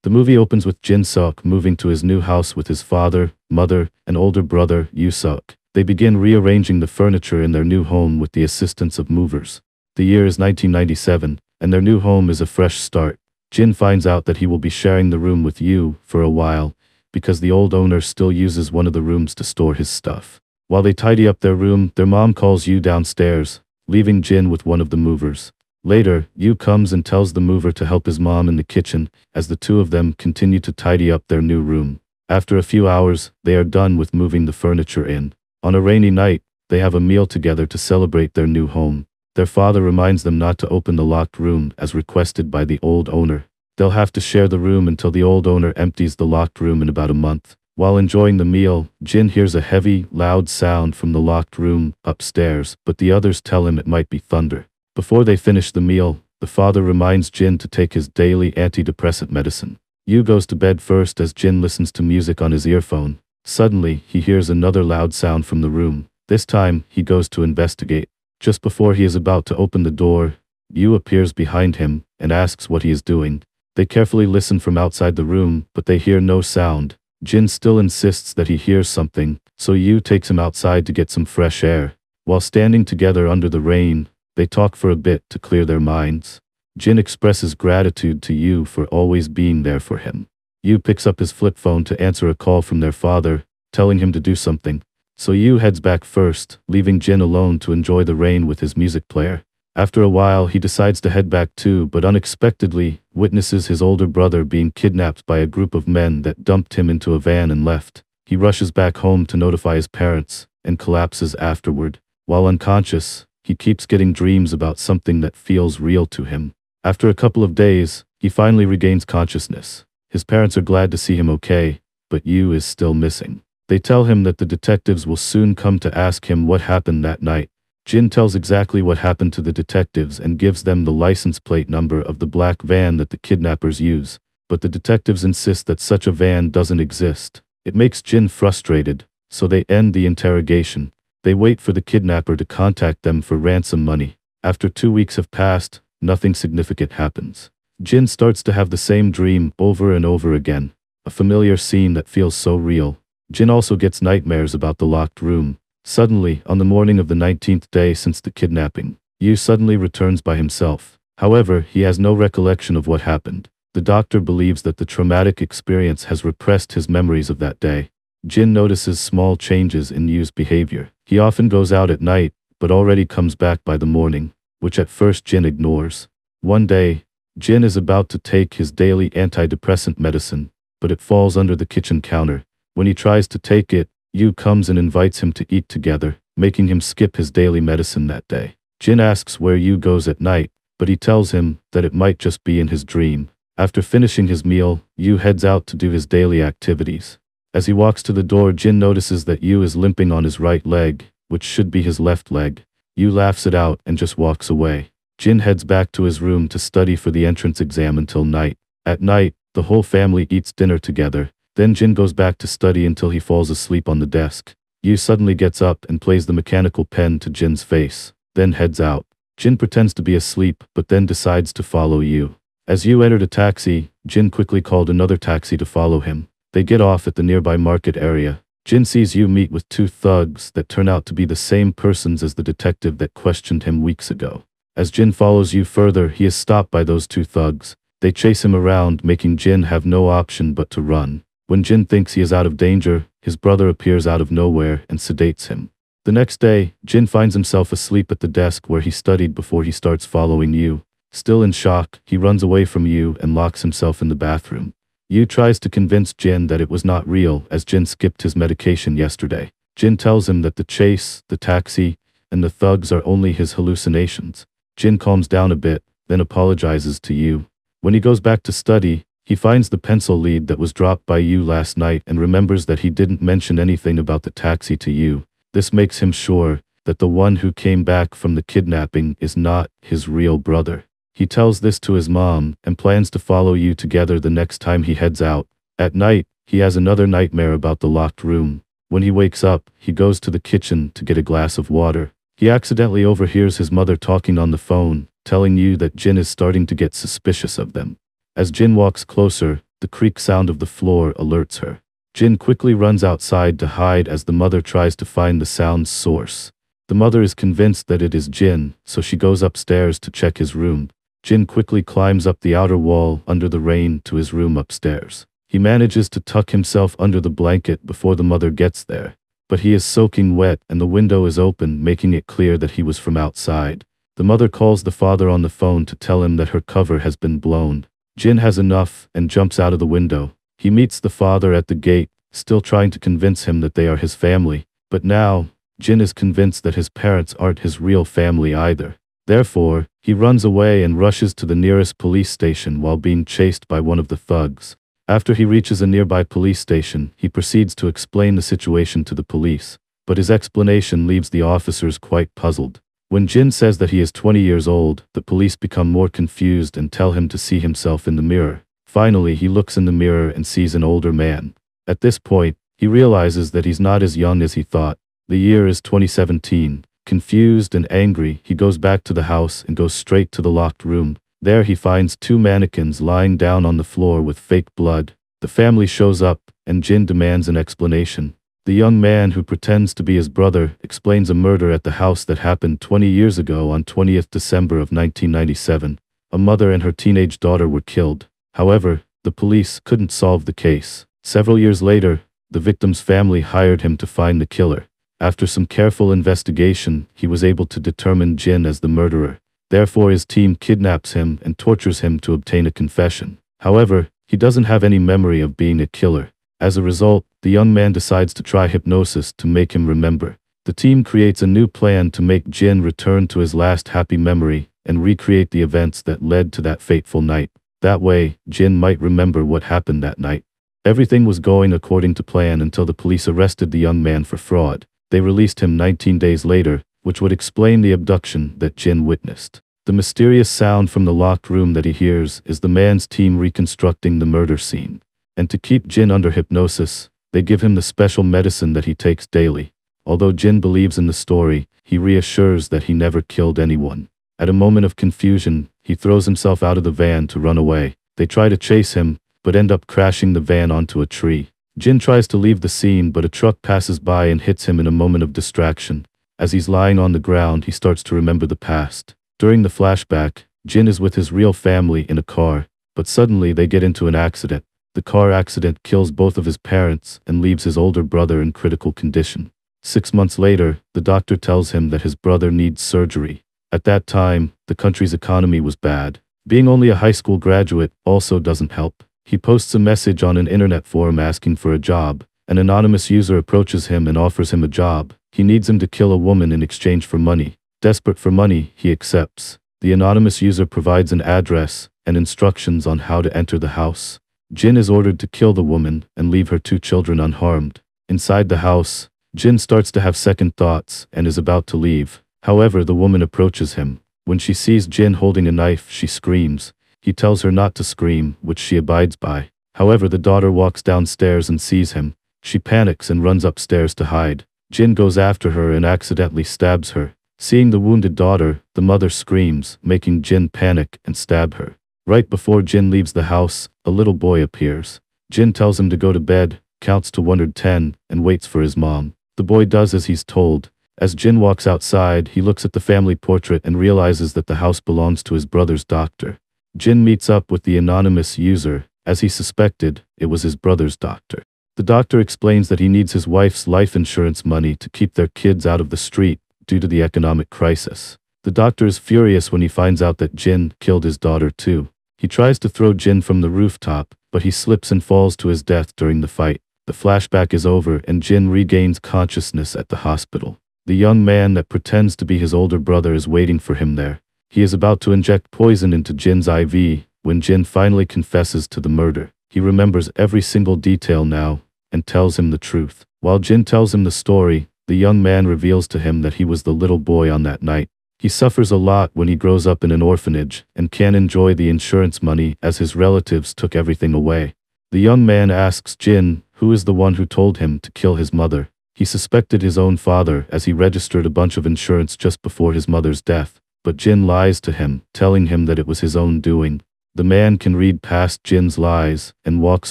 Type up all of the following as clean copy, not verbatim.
The movie opens with Jin-seok moving to his new house with his father, mother, and older brother, Yoo-seok. They begin rearranging the furniture in their new home with the assistance of movers. The year is 1997, and their new home is a fresh start. Jin finds out that he will be sharing the room with Yoo for a while, because the old owner still uses one of the rooms to store his stuff. While they tidy up their room, their mom calls Yoo downstairs, leaving Jin with one of the movers. Later, Yoo comes and tells the mover to help his mom in the kitchen, as the two of them continue to tidy up their new room. After a few hours, they are done with moving the furniture in. On a rainy night, they have a meal together to celebrate their new home. Their father reminds them not to open the locked room as requested by the old owner. They'll have to share the room until the old owner empties the locked room in about a month. While enjoying the meal, Jin hears a heavy, loud sound from the locked room upstairs, but the others tell him it might be thunder. Before they finish the meal, the father reminds Jin to take his daily antidepressant medicine. Yoo goes to bed first as Jin listens to music on his earphone. Suddenly, he hears another loud sound from the room. This time, he goes to investigate. Just before he is about to open the door, Yoo appears behind him and asks what he is doing. They carefully listen from outside the room, but they hear no sound. Jin still insists that he hears something, so Yoo takes him outside to get some fresh air. While standing together under the rain, they talk for a bit to clear their minds. Jin expresses gratitude to Yoo for always being there for him. Yoo picks up his flip phone to answer a call from their father, telling him to do something. So Yoo heads back first, leaving Jin alone to enjoy the rain with his music player. After a while, he decides to head back too, but unexpectedly witnesses his older brother being kidnapped by a group of men that dumped him into a van and left. He rushes back home to notify his parents, and collapses afterward. While unconscious, he keeps getting dreams about something that feels real to him. After a couple of days, he finally regains consciousness. His parents are glad to see him okay, but Yoo is still missing. They tell him that the detectives will soon come to ask him what happened that night. Jin tells exactly what happened to the detectives and gives them the license plate number of the black van that the kidnappers use. But the detectives insist that such a van doesn't exist. It makes Jin frustrated, so they end the interrogation. They wait for the kidnapper to contact them for ransom money. After 2 weeks have passed, nothing significant happens. Jin starts to have the same dream over and over again, a familiar scene that feels so real. Jin also gets nightmares about the locked room. Suddenly, on the morning of the 19th day since the kidnapping, Yoo suddenly returns by himself. However, he has no recollection of what happened. The doctor believes that the traumatic experience has repressed his memories of that day. Jin notices small changes in Yoo's behavior. He often goes out at night, but already comes back by the morning, which at first Jin ignores. One day, Jin is about to take his daily antidepressant medicine, but it falls under the kitchen counter. When he tries to take it, Yoo comes and invites him to eat together, making him skip his daily medicine that day. Jin asks where Yoo goes at night, but he tells him that it might just be in his dream. After finishing his meal, Yoo heads out to do his daily activities. As he walks to the door, Jin notices that Yoo is limping on his right leg, which should be his left leg. Yoo laughs it out and just walks away. Jin heads back to his room to study for the entrance exam until night. At night, the whole family eats dinner together. Then Jin goes back to study until he falls asleep on the desk. Yoo suddenly gets up and plays the mechanical pen to Jin's face, then heads out. Jin pretends to be asleep, but then decides to follow Yoo. As Yoo entered a taxi, Jin quickly called another taxi to follow him. They get off at the nearby market area. Jin sees Yoo meet with two thugs that turn out to be the same persons as the detective that questioned him weeks ago. As Jin follows Yoo further, he is stopped by those two thugs. They chase him around, making Jin have no option but to run. When Jin thinks he is out of danger, his brother appears out of nowhere and sedates him. The next day, Jin finds himself asleep at the desk where he studied before he starts following Yoo. Still in shock, he runs away from Yoo and locks himself in the bathroom. Yoo tries to convince Jin that it was not real, as Jin skipped his medication yesterday. Jin tells him that the chase, the taxi, and the thugs are only his hallucinations. Jin calms down a bit, then apologizes to Yoo. When he goes back to study, he finds the pencil lead that was dropped by Yoo last night and remembers that he didn't mention anything about the taxi to Yoo. This makes him sure that the one who came back from the kidnapping is not his real brother. He tells this to his mom and plans to follow Yoo together the next time he heads out. At night, he has another nightmare about the locked room. When he wakes up, he goes to the kitchen to get a glass of water. He accidentally overhears his mother talking on the phone, telling Yoo that Jin is starting to get suspicious of them. As Jin walks closer, The creak sound of the floor alerts her. Jin quickly runs outside to hide as the mother tries to find the sound's source. The mother is convinced that it is Jin, so she goes upstairs to check his room. Jin quickly climbs up the outer wall under the rain to his room upstairs. He manages to tuck himself under the blanket before the mother gets there. But he is soaking wet and the window is open, making it clear that he was from outside. The mother calls the father on the phone to tell him that her cover has been blown. Jin has enough and jumps out of the window. He meets the father at the gate, still trying to convince him that they are his family. But now, Jin is convinced that his parents aren't his real family either. Therefore, he runs away and rushes to the nearest police station while being chased by one of the thugs. After he reaches a nearby police station, he proceeds to explain the situation to the police. But his explanation leaves the officers quite puzzled. When Jin says that he is 20 years old, the police become more confused and tell him to see himself in the mirror. Finally, he looks in the mirror and sees an older man. At this point, he realizes that he's not as young as he thought. The year is 2017. Confused and angry, he goes back to the house and goes straight to the locked room. There he finds two mannequins lying down on the floor with fake blood. The family shows up, and Jin demands an explanation. The young man who pretends to be his brother explains a murder at the house that happened 20 years ago on 20th December of 1997. A mother and her teenage daughter were killed. However, the police couldn't solve the case. Several years later, the victim's family hired him to find the killer. After some careful investigation, he was able to determine Jin as the murderer. Therefore, his team kidnaps him and tortures him to obtain a confession. However, he doesn't have any memory of being a killer. As a result, the young man decides to try hypnosis to make him remember. The team creates a new plan to make Jin return to his last happy memory and recreate the events that led to that fateful night. That way, Jin might remember what happened that night. Everything was going according to plan until the police arrested the young man for fraud. They released him 19 days later, which would explain the abduction that Jin witnessed. The mysterious sound from the locked room that he hears is the man's team reconstructing the murder scene. And to keep Jin under hypnosis, they give him the special medicine that he takes daily. Although Jin believes in the story, he reassures that he never killed anyone. At a moment of confusion, he throws himself out of the van to run away. They try to chase him, but end up crashing the van onto a tree. Jin tries to leave the scene, but a truck passes by and hits him in a moment of distraction. As he's lying on the ground, he starts to remember the past. During the flashback, Jin is with his real family in a car, but suddenly they get into an accident. The car accident kills both of his parents and leaves his older brother in critical condition. 6 months later, the doctor tells him that his brother needs surgery. At that time, the country's economy was bad. Being only a high school graduate also doesn't help. He posts a message on an internet forum asking for a job. An anonymous user approaches him and offers him a job. He needs him to kill a woman in exchange for money. Desperate for money, he accepts. The anonymous user provides an address and instructions on how to enter the house. Jin is ordered to kill the woman and leave her 2 children unharmed. Inside the house, Jin starts to have second thoughts and is about to leave. However, the woman approaches him. When she sees Jin holding a knife, she screams. He tells her not to scream, which she abides by. However, the daughter walks downstairs and sees him. She panics and runs upstairs to hide. Jin goes after her and accidentally stabs her. Seeing the wounded daughter, the mother screams, making Jin panic and stab her. Right before Jin leaves the house, a little boy appears. Jin tells him to go to bed, counts to 110, and waits for his mom. The boy does as he's told. As Jin walks outside, he looks at the family portrait and realizes that the house belongs to his brother's doctor. Jin meets up with the anonymous user. As he suspected, it was his brother's doctor. The doctor explains that he needs his wife's life insurance money to keep their kids out of the street due to the economic crisis. The doctor is furious when he finds out that Jin killed his daughter too. He tries to throw Jin from the rooftop, but he slips and falls to his death during the fight. The flashback is over and Jin regains consciousness at the hospital. The young man that pretends to be his older brother is waiting for him there. He is about to inject poison into Jin's IV when Jin finally confesses to the murder. He remembers every single detail now and tells him the truth. While Jin tells him the story, the young man reveals to him that he was the little boy on that night. He suffers a lot when he grows up in an orphanage and can't enjoy the insurance money as his relatives took everything away. The young man asks Jin who is the one who told him to kill his mother. He suspected his own father as he registered a bunch of insurance just before his mother's death, but Jin lies to him, telling him that it was his own doing. The man can read past Jin's lies and walks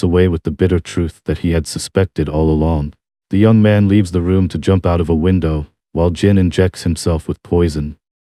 away with the bitter truth that he had suspected all along. The young man leaves the room to jump out of a window, while Jin injects himself with poison.